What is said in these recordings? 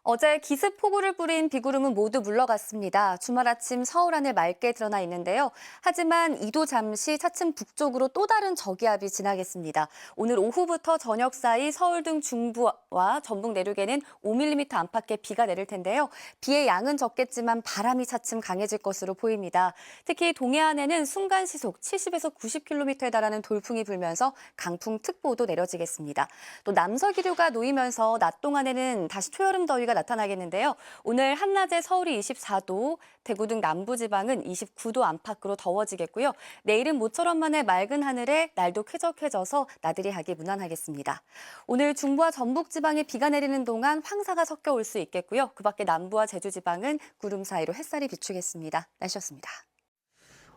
어제 기습폭우를 뿌린 비구름은 모두 물러갔습니다. 주말 아침 서울 하늘 맑게 드러나 있는데요. 하지만 이도 잠시 차츰 북쪽으로 또 다른 저기압이 지나겠습니다. 오늘 오후부터 저녁 사이 서울 등 중부와 전북 내륙에는 5mm 안팎의 비가 내릴 텐데요. 비의 양은 적겠지만 바람이 차츰 강해질 것으로 보입니다. 특히 동해안에는 순간 시속 70에서 90km에 달하는 돌풍이 불면서 강풍특보도 내려지겠습니다. 또 남서기류가 놓이면서 낮 동안에는 다시 초여름 더위가 나타나겠는데요. 오늘 한낮에 서울이 24도, 대구 등 남부지방은 29도 안팎으로 더워지겠고요. 내일은 모처럼 만에 맑은 하늘에 날도 쾌적해져서 나들이 하기 무난하겠습니다. 오늘 중부와 전북 지방에 비가 내리는 동안 황사가 섞여 올 수 있겠고요. 그 밖에 남부와 제주 지방은 구름 사이로 햇살이 비추겠습니다. 날씨였습니다.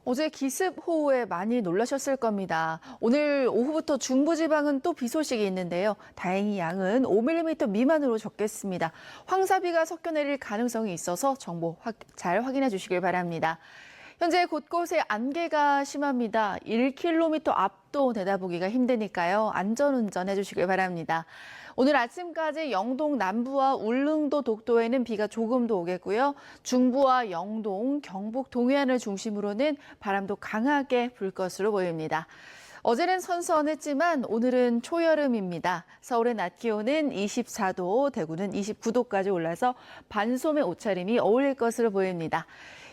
어제 기습호우에 많이 놀라셨을 겁니다. 오늘 오후부터 중부지방은 또 비 소식이 있는데요. 다행히 양은 5mm 미만으로 적겠습니다. 황사비가 섞여 내릴 가능성이 있어서 정보 잘 확인해 주시길 바랍니다. 현재 곳곳에 안개가 심합니다. 1km 앞도 내다보기가 힘드니까요. 안전운전 해주시길 바랍니다. 오늘 아침까지 영동 남부와 울릉도 독도에는 비가 조금 더 오겠고요. 중부와 영동, 경북 동해안을 중심으로는 바람도 강하게 불 것으로 보입니다. 어제는 선선했지만 오늘은 초여름입니다. 서울의 낮 기온은 24도, 대구는 29도까지 올라서 반소매 옷차림이 어울릴 것으로 보입니다.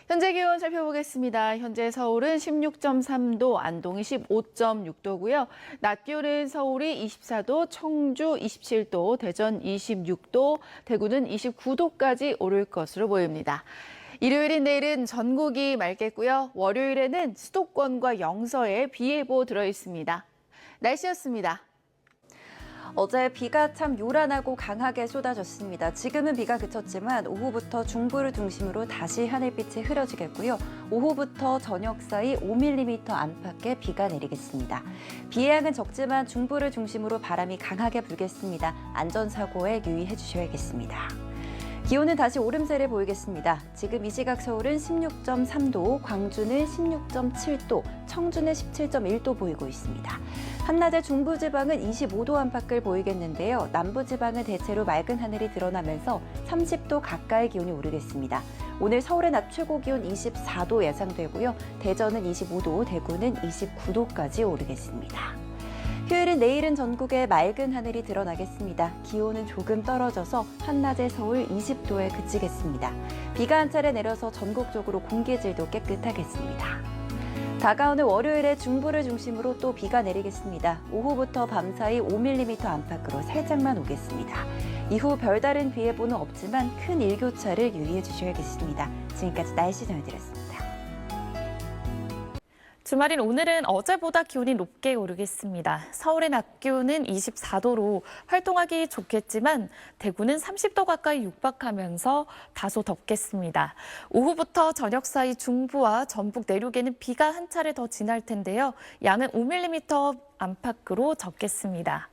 현재 기온 살펴보겠습니다. 현재 서울은 16.3도, 안동이 15.6도고요. 낮 기온은 서울이 24도, 청주 27도, 대전 26도, 대구는 29도까지 오를 것으로 보입니다. 일요일인 내일은 전국이 맑겠고요. 월요일에는 수도권과 영서에 비 예보 들어있습니다. 날씨였습니다. 어제 비가 참 요란하고 강하게 쏟아졌습니다. 지금은 비가 그쳤지만 오후부터 중부를 중심으로 다시 하늘빛이 흐려지겠고요. 오후부터 저녁 사이 5mm 안팎의 비가 내리겠습니다. 비의 양은 적지만 중부를 중심으로 바람이 강하게 불겠습니다. 안전사고에 유의해 주셔야겠습니다. 기온은 다시 오름세를 보이겠습니다. 지금 이 시각 서울은 16.3도, 광주는 16.7도, 청주는 17.1도 보이고 있습니다. 한낮에 중부지방은 25도 안팎을 보이겠는데요. 남부지방은 대체로 맑은 하늘이 드러나면서 30도 가까이 기온이 오르겠습니다. 오늘 서울의 낮 최고 기온 24도 예상되고요. 대전은 25도, 대구는 29도까지 오르겠습니다. 휴일인 내일은 전국에 맑은 하늘이 드러나겠습니다. 기온은 조금 떨어져서 한낮에 서울 20도에 그치겠습니다. 비가 한 차례 내려서 전국적으로 공기질도 깨끗하겠습니다. 다가오는 월요일에 중부를 중심으로 또 비가 내리겠습니다. 오후부터 밤사이 5mm 안팎으로 살짝만 오겠습니다. 이후 별다른 비 예보는 없지만 큰 일교차를 유의해 주셔야겠습니다. 지금까지 날씨 전해드렸습니다. 주말인 오늘은 어제보다 기온이 높게 오르겠습니다. 서울의 낮 기온은 24도로 활동하기 좋겠지만 대구는 30도 가까이 육박하면서 다소 덥겠습니다. 오후부터 저녁 사이 중부와 전북 내륙에는 비가 한 차례 더 지날 텐데요. 양은 5mm 안팎으로 적겠습니다.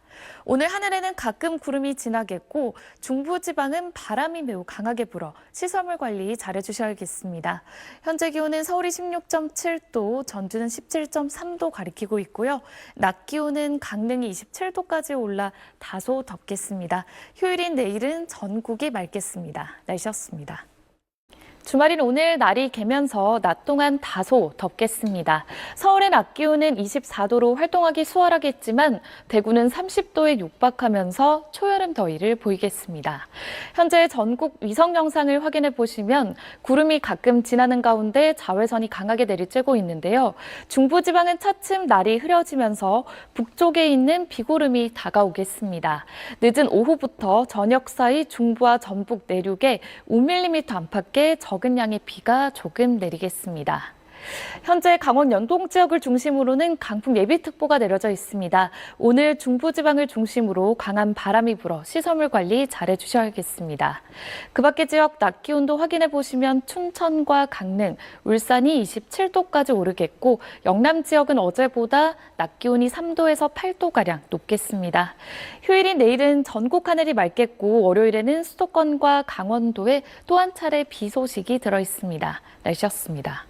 오늘 하늘에는 가끔 구름이 지나겠고 중부지방은 바람이 매우 강하게 불어 시설물 관리 잘해주셔야겠습니다. 현재 기온은 서울이 16.7도, 전주는 17.3도 가리키고 있고요. 낮 기온은 강릉이 27도까지 올라 다소 덥겠습니다. 휴일인 내일은 전국이 맑겠습니다. 날씨였습니다. 주말인 오늘 날이 개면서 낮 동안 다소 덥겠습니다. 서울의 낮 기온은 24도로 활동하기 수월하겠지만 대구는 30도에 육박하면서 초여름 더위를 보이겠습니다. 현재 전국 위성 영상을 확인해 보시면 구름이 가끔 지나는 가운데 자외선이 강하게 내리쬐고 있는데요. 중부지방은 차츰 날이 흐려지면서 북쪽에 있는 비구름이 다가오겠습니다. 늦은 오후부터 저녁 사이 중부와 전북 내륙에 5mm 안팎의 적은 양의 비가 조금 내리겠습니다. 현재 강원 연동 지역을 중심으로는 강풍 예비특보가 내려져 있습니다. 오늘 중부지방을 중심으로 강한 바람이 불어 시설물 관리 잘해주셔야겠습니다. 그 밖의 지역 낮 기온도 확인해 보시면 춘천과 강릉, 울산이 27도까지 오르겠고 영남 지역은 어제보다 낮 기온이 3도에서 8도가량 높겠습니다. 휴일인 내일은 전국 하늘이 맑겠고 월요일에는 수도권과 강원도에 또 한 차례 비 소식이 들어있습니다. 날씨였습니다.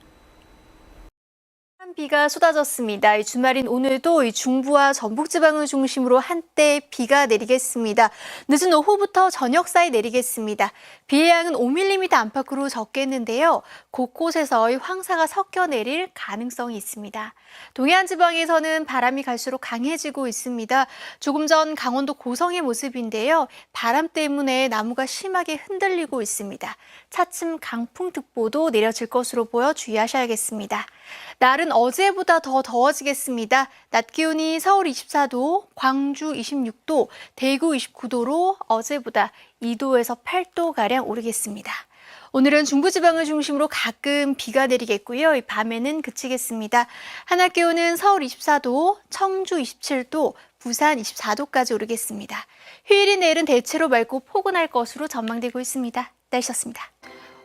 비가 쏟아졌습니다. 이 주말인 오늘도 이 중부와 전북지방을 중심으로 한때 비가 내리겠습니다. 늦은 오후부터 저녁 사이 내리겠습니다. 비의 양은 5mm 안팎으로 적겠는데요. 곳곳에서 이 황사가 섞여 내릴 가능성이 있습니다. 동해안 지방에서는 바람이 갈수록 강해지고 있습니다. 조금 전 강원도 고성의 모습인데요. 바람 때문에 나무가 심하게 흔들리고 있습니다. 차츰 강풍특보도 내려질 것으로 보여 주의하셔야겠습니다. 날은 어제보다 더 더워지겠습니다. 낮 기온이 서울 24도, 광주 26도, 대구 29도로 어제보다 2도에서 8도가량 오르겠습니다. 오늘은 중부지방을 중심으로 가끔 비가 내리겠고요. 밤에는 그치겠습니다. 한낮 기온은 서울 24도, 청주 27도, 부산 24도까지 오르겠습니다. 휴일인 내일은 대체로 맑고 포근할 것으로 전망되고 있습니다. 날씨였습니다.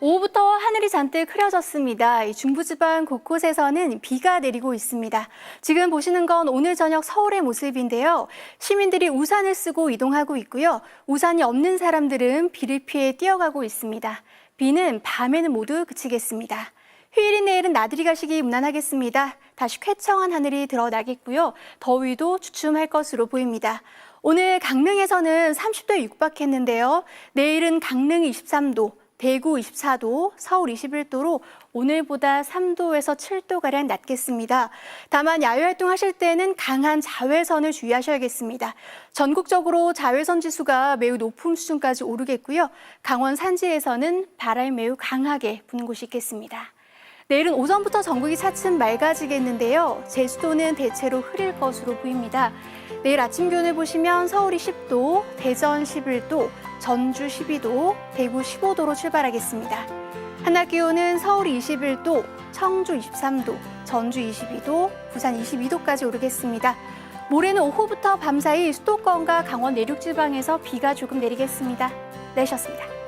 오후부터 하늘이 잔뜩 흐려졌습니다. 중부지방 곳곳에서는 비가 내리고 있습니다. 지금 보시는 건 오늘 저녁 서울의 모습인데요. 시민들이 우산을 쓰고 이동하고 있고요. 우산이 없는 사람들은 비를 피해 뛰어가고 있습니다. 비는 밤에는 모두 그치겠습니다. 휴일인 내일은 나들이 가시기 무난하겠습니다. 다시 쾌청한 하늘이 드러나겠고요. 더위도 주춤할 것으로 보입니다. 오늘 강릉에서는 30도에 육박했는데요. 내일은 강릉 23도, 대구 24도, 서울 21도로 오늘보다 3도에서 7도가량 낮겠습니다. 다만 야외활동 하실 때는 강한 자외선을 주의하셔야겠습니다. 전국적으로 자외선 지수가 매우 높은 수준까지 오르겠고요. 강원 산지에서는 바람이 매우 강하게 부는 곳이 있겠습니다. 내일은 오전부터 전국이 차츰 맑아지겠는데요. 제주도는 대체로 흐릴 것으로 보입니다. 내일 아침 기온을 보시면 서울이 10도, 대전 11도, 전주 12도, 대구 15도로 출발하겠습니다. 한낮 기온은 서울이 21도, 청주 23도, 전주 22도, 부산 22도까지 오르겠습니다. 모레는 오후부터 밤사이 수도권과 강원 내륙 지방에서 비가 조금 내리겠습니다. 날씨였습니다.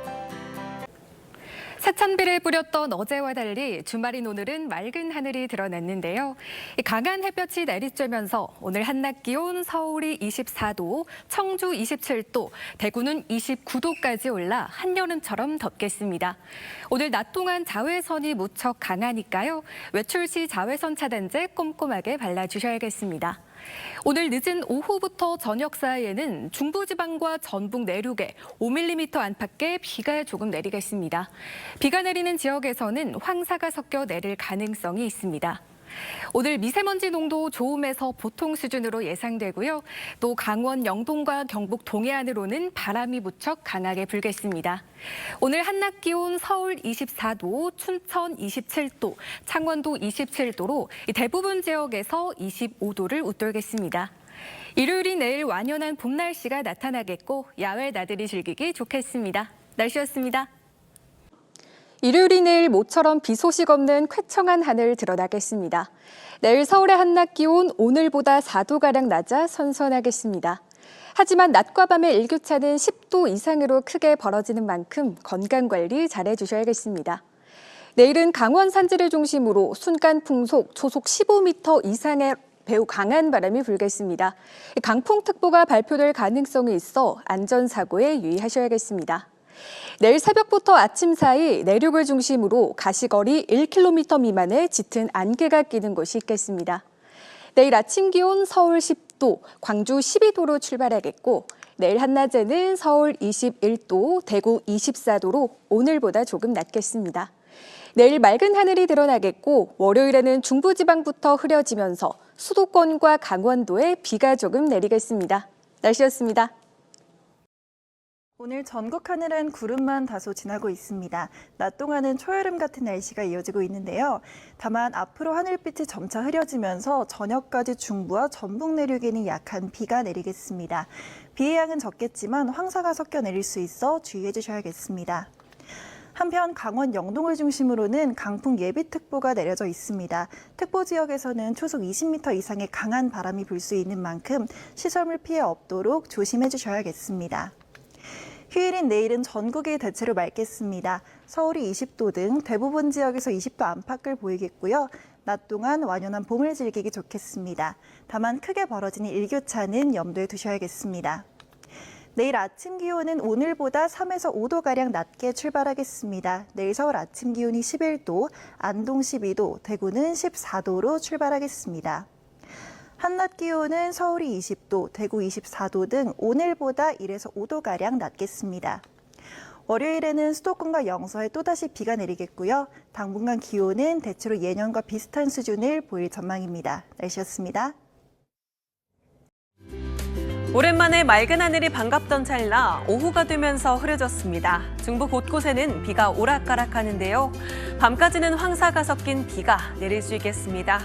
사찬비를 뿌렸던 어제와 달리 주말인 오늘은 맑은 하늘이 드러났는데요. 강한 햇볕이 내리쬐면서 오늘 한낮 기온 서울이 24도, 청주 27도, 대구는 29도까지 올라 한여름처럼 덥겠습니다. 오늘 낮 동안 자외선이 무척 강하니까요. 외출 시 자외선 차단제 꼼꼼하게 발라주셔야겠습니다. 오늘 늦은 오후부터 저녁 사이에는 중부지방과 전북 내륙에 5mm 안팎의 비가 조금 내리겠습니다. 비가 내리는 지역에서는 황사가 섞여 내릴 가능성이 있습니다. 오늘 미세먼지 농도 좋음에서 보통 수준으로 예상되고요. 또 강원 영동과 경북 동해안으로는 바람이 무척 강하게 불겠습니다. 오늘 한낮 기온 서울 24도, 춘천 27도, 창원도 27도로 대부분 지역에서 25도를 웃돌겠습니다. 일요일이 내일 완연한 봄 날씨가 나타나겠고 야외 나들이 즐기기 좋겠습니다. 날씨였습니다. 일요일이 내일 모처럼 비 소식 없는 쾌청한 하늘 드러나겠습니다. 내일 서울의 한낮 기온 오늘보다 4도가량 낮아 선선하겠습니다. 하지만 낮과 밤의 일교차는 10도 이상으로 크게 벌어지는 만큼 건강관리 잘해주셔야겠습니다. 내일은 강원 산지를 중심으로 순간 풍속 초속 15m 이상의 매우 강한 바람이 불겠습니다. 강풍특보가 발표될 가능성이 있어 안전사고에 유의하셔야겠습니다. 내일 새벽부터 아침 사이 내륙을 중심으로 가시거리 1km 미만의 짙은 안개가 끼는 곳이 있겠습니다. 내일 아침 기온 서울 10도, 광주 12도로 출발하겠고 내일 한낮에는 서울 21도, 대구 24도로 오늘보다 조금 낮겠습니다. 내일 맑은 하늘이 드러나겠고 월요일에는 중부지방부터 흐려지면서 수도권과 강원도에 비가 조금 내리겠습니다. 날씨였습니다. 오늘 전국 하늘은 구름만 다소 지나고 있습니다. 낮 동안은 초여름 같은 날씨가 이어지고 있는데요. 다만 앞으로 하늘빛이 점차 흐려지면서 저녁까지 중부와 전북 내륙에는 약한 비가 내리겠습니다. 비의 양은 적겠지만 황사가 섞여 내릴 수 있어 주의해 주셔야겠습니다. 한편 강원 영동을 중심으로는 강풍 예비특보가 내려져 있습니다. 특보 지역에서는 초속 20m 이상의 강한 바람이 불 수 있는 만큼 시설물 피해 없도록 조심해 주셔야겠습니다. 휴일인 내일은 전국이 대체로 맑겠습니다. 서울이 20도 등 대부분 지역에서 20도 안팎을 보이겠고요. 낮 동안 완연한 봄을 즐기기 좋겠습니다. 다만 크게 벌어지는 일교차는 염두에 두셔야겠습니다. 내일 아침 기온은 오늘보다 3에서 5도가량 낮게 출발하겠습니다. 내일 서울 아침 기온이 11도, 안동 12도, 대구는 14도로 출발하겠습니다. 한낮 기온은 서울이 20도, 대구 24도 등 오늘보다 1에서 5도가량 낮겠습니다. 월요일에는 수도권과 영서에 또다시 비가 내리겠고요. 당분간 기온은 대체로 예년과 비슷한 수준을 보일 전망입니다. 날씨였습니다. 오랜만에 맑은 하늘이 반갑던 찰나 오후가 되면서 흐려졌습니다. 중부 곳곳에는 비가 오락가락하는데요. 밤까지는 황사가 섞인 비가 내릴 수 있겠습니다.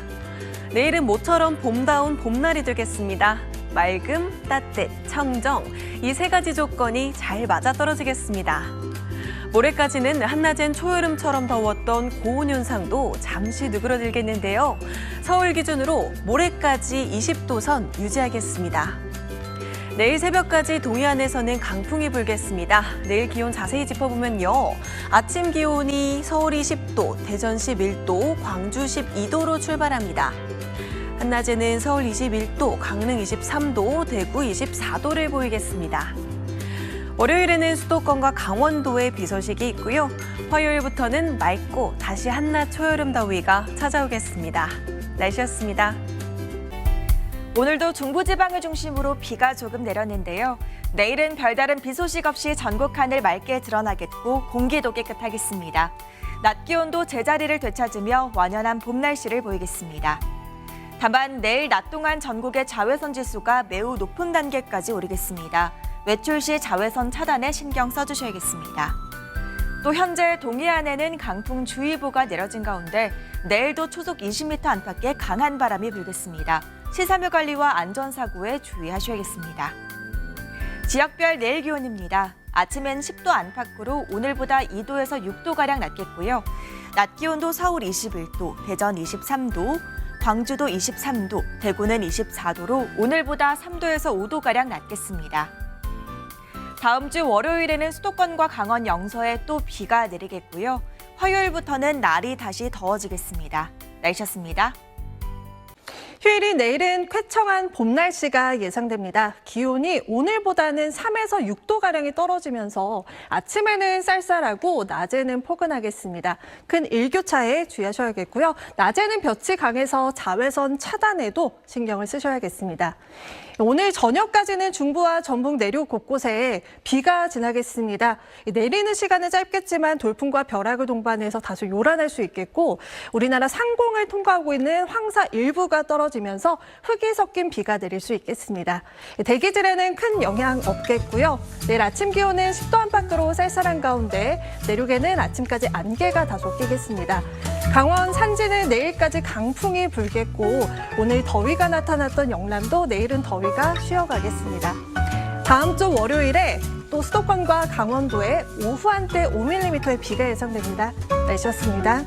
내일은 모처럼 봄다운 봄날이 되겠습니다. 맑음, 따뜻, 청정 이 세 가지 조건이 잘 맞아떨어지겠습니다. 모레까지는 한낮엔 초여름처럼 더웠던 고온 현상도 잠시 누그러들겠는데요. 서울 기준으로 모레까지 20도 선 유지하겠습니다. 내일 새벽까지 동해안에서는 강풍이 불겠습니다. 내일 기온 자세히 짚어보면요. 아침 기온이 서울이 10도, 대전 11도, 광주 12도로 출발합니다. 한낮에는 서울 21도, 강릉 23도, 대구 24도를 보이겠습니다. 월요일에는 수도권과 강원도에 비 소식이 있고요. 화요일부터는 맑고 다시 한낮 초여름 더위가 찾아오겠습니다. 날씨였습니다. 오늘도 중부지방을 중심으로 비가 조금 내렸는데요. 내일은 별다른 비 소식 없이 전국 하늘 맑게 드러나겠고 공기도 깨끗하겠습니다. 낮 기온도 제자리를 되찾으며 완연한 봄 날씨를 보이겠습니다. 다만 내일 낮 동안 전국의 자외선 지수가 매우 높은 단계까지 오르겠습니다. 외출 시 자외선 차단에 신경 써주셔야겠습니다. 또 현재 동해안에는 강풍주의보가 내려진 가운데 내일도 초속 20m 안팎의 강한 바람이 불겠습니다. 시사물 관리와 안전사고에 주의하셔야겠습니다. 지역별 내일 기온입니다. 아침엔 10도 안팎으로 오늘보다 2도에서 6도가량 낮겠고요. 낮 기온도 서울 21도, 대전 23도, 광주도 23도, 대구는 24도로 오늘보다 3도에서 5도가량 낮겠습니다. 다음 주 월요일에는 수도권과 강원 영서에 또 비가 내리겠고요. 화요일부터는 날이 다시 더워지겠습니다. 날씨였습니다. 휴일인 내일은 쾌청한 봄 날씨가 예상됩니다. 기온이 오늘보다는 3에서 6도가량이 떨어지면서 아침에는 쌀쌀하고 낮에는 포근하겠습니다. 큰 일교차에 주의하셔야겠고요. 낮에는 볕이 강해서 자외선 차단에도 신경을 쓰셔야겠습니다. 오늘 저녁까지는 중부와 전북 내륙 곳곳에 비가 지나겠습니다. 내리는 시간은 짧겠지만 돌풍과 벼락을 동반해서 다소 요란할 수 있겠고 우리나라 상공을 통과하고 있는 황사 일부가 떨어지면서 흙이 섞인 비가 내릴 수 있겠습니다. 대기질에는 큰 영향 없겠고요. 내일 아침 기온은 10도 안팎으로 쌀쌀한 가운데 내륙에는 아침까지 안개가 다소 끼겠습니다. 강원 산지는 내일까지 강풍이 불겠고 오늘 더위가 나타났던 영남도 내일은 더위가 쉬어가겠습니다. 다음 주 월요일에 또 수도권과 강원도에 오후 한때 5mm의 비가 예상됩니다. 날씨였습니다.